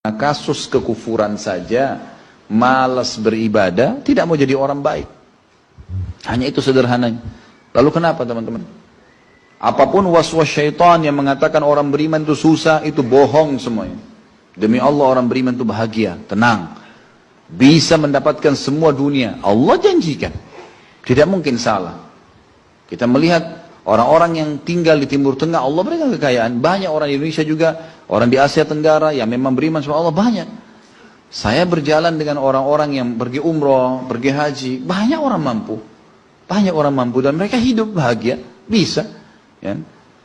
kasus kekufuran saja, malas beribadah, tidak mau jadi orang baik. Hanya itu sederhananya. Lalu kenapa teman-teman? Apapun waswas syaitan yang mengatakan orang beriman itu susah, itu bohong semuanya. Demi Allah orang beriman itu bahagia, tenang. Bisa mendapatkan semua dunia. Allah janjikan. Tidak mungkin salah. Kita melihat orang-orang yang tinggal di Timur Tengah, Allah berikan kekayaan. Banyak orang di Indonesia juga, orang di Asia Tenggara yang memang beriman sama Allah banyak. Saya berjalan dengan orang-orang yang pergi umroh, pergi haji, banyak orang mampu. Banyak orang mampu dan mereka hidup bahagia, bisa. Ya.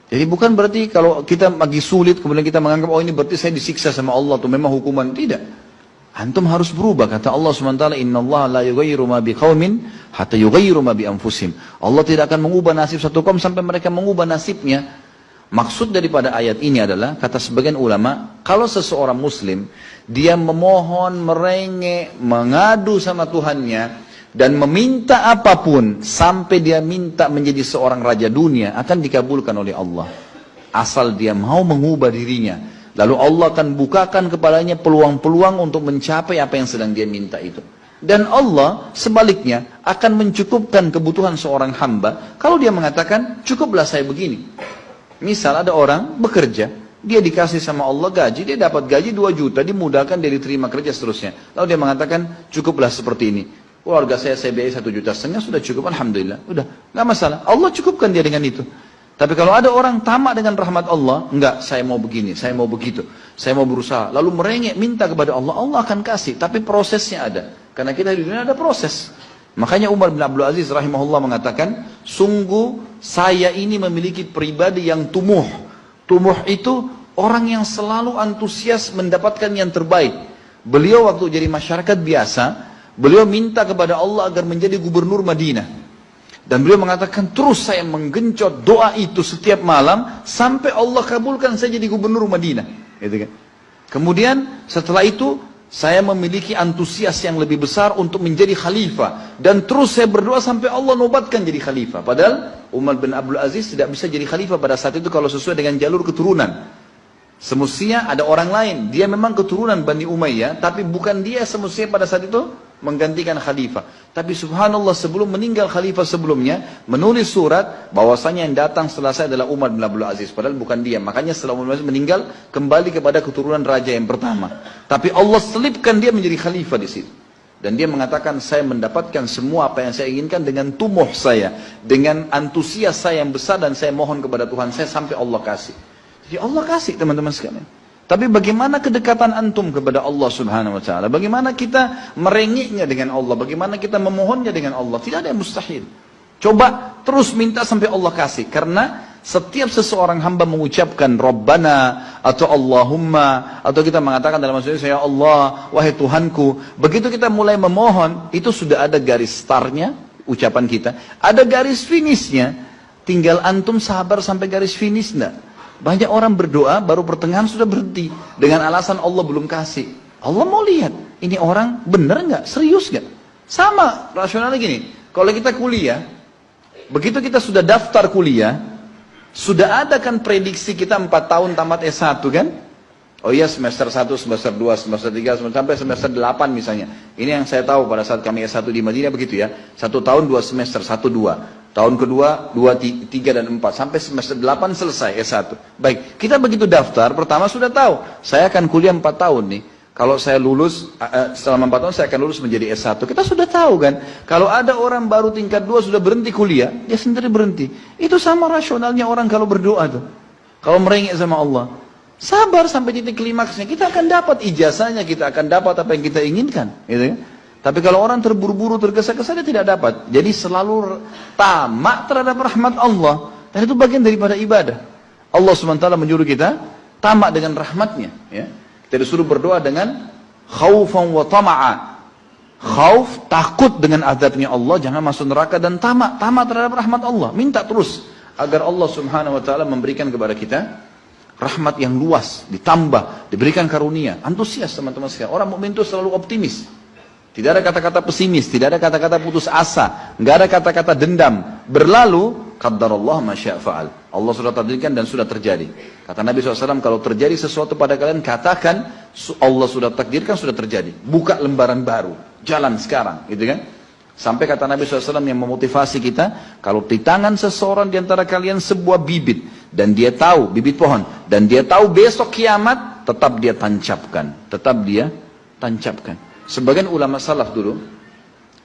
Jadi bukan berarti kalau kita lagi sulit kemudian kita menganggap oh ini berarti saya disiksa sama Allah atau memang hukuman, tidak. Antum harus berubah, kata Allah SWT, innallaha la yughayyiru ma biqaumin hatta yughayyiru ma bi anfusihim. Allah tidak akan mengubah nasib satu kaum sampai mereka mengubah nasibnya. Maksud daripada ayat ini adalah, kata sebagian ulama, kalau seseorang muslim dia memohon, merengek, mengadu sama Tuhannya dan meminta apapun sampai dia minta menjadi seorang raja dunia, akan dikabulkan oleh Allah. Asal dia mau mengubah dirinya. Lalu Allah akan bukakan kepadanya peluang-peluang untuk mencapai apa yang sedang dia minta itu. Dan Allah sebaliknya akan mencukupkan kebutuhan seorang hamba kalau dia mengatakan cukuplah saya begini. Misal ada orang bekerja, dia dikasih sama Allah gaji, dia dapat gaji 2 juta, dimudahkan dia diterima kerja seterusnya. Lalu dia mengatakan cukuplah seperti ini. Keluarga saya biayai 1,5 juta, sudah cukup, alhamdulillah. Udah, nggak masalah. Allah cukupkan dia dengan itu. Tapi kalau ada orang tamak dengan rahmat Allah, enggak, saya mau begini, saya mau begitu, saya mau berusaha, lalu merengek minta kepada Allah, Allah akan kasih, tapi prosesnya ada. Karena kita di dunia ada proses. Makanya Umar bin Abdul Aziz rahimahullah mengatakan, sungguh saya ini memiliki pribadi yang tumuh. Tumuh itu orang yang selalu antusias mendapatkan yang terbaik. Beliau waktu jadi masyarakat biasa, beliau minta kepada Allah agar menjadi gubernur Madinah. Dan beliau mengatakan, terus saya menggencot doa itu setiap malam, sampai Allah kabulkan saya jadi gubernur Madinah. Gitu kan? Kemudian setelah itu, saya memiliki antusias yang lebih besar untuk menjadi khalifah. Dan terus saya berdoa sampai Allah nobatkan jadi khalifah. Padahal Umar bin Abdul Aziz tidak bisa jadi khalifah pada saat itu kalau sesuai dengan jalur keturunan. Semestinya ada orang lain. Dia memang keturunan Bani Umayyah, tapi bukan dia semestinya pada saat itu menggantikan khalifah. Tapi subhanallah sebelum meninggal khalifah sebelumnya menulis surat bahwasanya yang datang setelah saya adalah Umar bin Abdul Aziz, padahal bukan dia. Makanya setelah Umar bin Abdul Aziz meninggal kembali kepada keturunan raja yang pertama. Tapi Allah selipkan dia menjadi khalifah di situ. Dan dia mengatakan saya mendapatkan semua apa yang saya inginkan dengan tumuh saya, dengan antusias saya yang besar, dan saya mohon kepada Tuhan saya sampai Allah kasih. Jadi Allah kasih teman-teman sekalian. Tapi bagaimana kedekatan antum kepada Allah subhanahu wa ta'ala? Bagaimana kita merengeknya dengan Allah? Bagaimana kita memohonnya dengan Allah? Tidak ada yang mustahil. Coba terus minta sampai Allah kasih. Karena setiap seseorang hamba mengucapkan Rabbana atau Allahumma, atau kita mengatakan dalam maksudnya ya Allah, wahai Tuhanku. Begitu kita mulai memohon, itu sudah ada garis startnya ucapan kita. Ada garis finishnya. Tinggal antum sabar sampai garis finish enggak? Banyak orang berdoa baru pertengahan sudah berhenti dengan alasan Allah belum kasih. Allah mau lihat ini orang benar nggak, serius nggak. Sama rasionalnya gini, kalau kita kuliah, begitu kita sudah daftar kuliah, sudah ada kan prediksi kita 4 tahun tamat S1 kan? Oh iya, semester 1, semester 2, semester 3, sampai semester 8 misalnya. Ini yang saya tahu pada saat kami S1 di Madinah begitu ya. 1 tahun 2 semester, 1, 2. Tahun kedua, 2, 3, dan 4. Sampai semester 8 selesai S1. Baik, kita begitu daftar, pertama sudah tahu. Saya akan kuliah 4 tahun nih. Kalau saya lulus, selama 4 tahun saya akan lulus menjadi S1. Kita sudah tahu kan. Kalau ada orang baru tingkat 2 sudah berhenti kuliah, dia sendiri berhenti. Itu sama rasionalnya orang kalau berdoa tuh. Kalau merengek sama Allah. Sabar sampai titik klimaksnya. Kita akan dapat ijazahnya, kita akan dapat apa yang kita inginkan. Gitu kan. Tapi kalau orang terburu-buru, tergesa-gesa, dia tidak dapat. Jadi selalu tamak terhadap rahmat Allah. Dan itu bagian daripada ibadah. Allah SWT menyuruh kita tamak dengan rahmatnya. Ya. Kita disuruh berdoa dengan khaufan wa tama'a. Khauf, takut dengan azabnya Allah, jangan masuk neraka, dan tamak terhadap rahmat Allah. Minta terus agar Allah SWT memberikan kepada kita rahmat yang luas, ditambah, diberikan karunia. Antusias teman-teman sekalian. Orang mukmin itu selalu optimis. Tidak ada kata-kata pesimis, tidak ada kata-kata putus asa, nggak ada kata-kata dendam. Berlalu, qaddarallah ma syaa fa'al. Allah sudah takdirkan dan sudah terjadi. Kata Nabi SAW, kalau terjadi sesuatu pada kalian, katakan Allah sudah takdirkan, sudah terjadi. Buka lembaran baru, jalan sekarang, gitu kan? Sampai kata Nabi SAW yang memotivasi kita, kalau di tangan seseorang di antara kalian sebuah bibit, dan dia tahu, bibit pohon, dan dia tahu besok kiamat, tetap dia tancapkan. Tetap dia tancapkan. Sebagian ulama salaf dulu,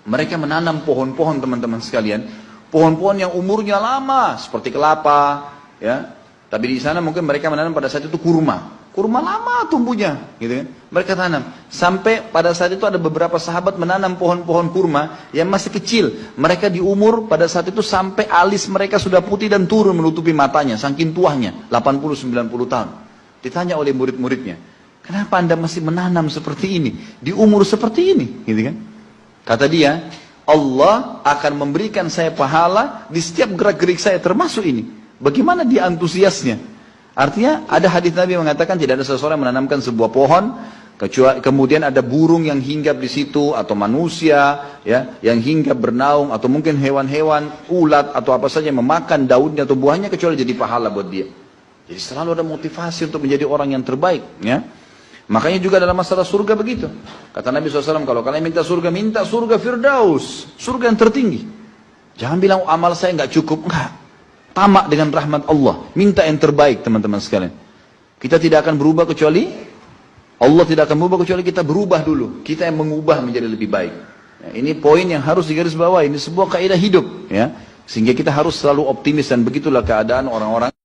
mereka menanam pohon-pohon teman-teman sekalian, pohon-pohon yang umurnya lama, seperti kelapa, ya. Tapi di sana mungkin mereka menanam pada saat itu kurma. Kurma lama tumbuhnya, gitu kan? Mereka tanam. Sampai pada saat itu ada beberapa sahabat menanam pohon-pohon kurma yang masih kecil. Mereka di umur pada saat itu sampai alis mereka sudah putih dan turun menutupi matanya, saking tuahnya, 80-90 tahun. Ditanya oleh murid-muridnya, kenapa anda masih menanam seperti ini, di umur seperti ini, gitu kan? Kata dia, Allah akan memberikan saya pahala di setiap gerak-gerik saya, termasuk ini. Bagaimana dia antusiasnya? Artinya ada hadis Nabi mengatakan tidak ada seseorang yang menanamkan sebuah pohon kecuali kemudian ada burung yang hinggap di situ atau manusia ya yang hinggap bernaung atau mungkin hewan-hewan ulat atau apa saja yang memakan daunnya atau buahnya kecuali jadi pahala buat dia. Jadi selalu ada motivasi untuk menjadi orang yang terbaik ya. Makanya juga dalam masalah surga begitu. Kata Nabi SAW, kalau kalian minta surga Firdaus, surga yang tertinggi. Jangan bilang amal saya nggak cukup, enggak. Tamak dengan rahmat Allah, minta yang terbaik teman-teman sekalian. Kita tidak akan berubah kecuali Allah tidak akan berubah kecuali kita berubah dulu. Kita yang mengubah menjadi lebih baik. Ya, ini poin yang harus digarisbawahi. Ini sebuah kaidah hidup, ya. Sehingga kita harus selalu optimis dan begitulah keadaan orang-orang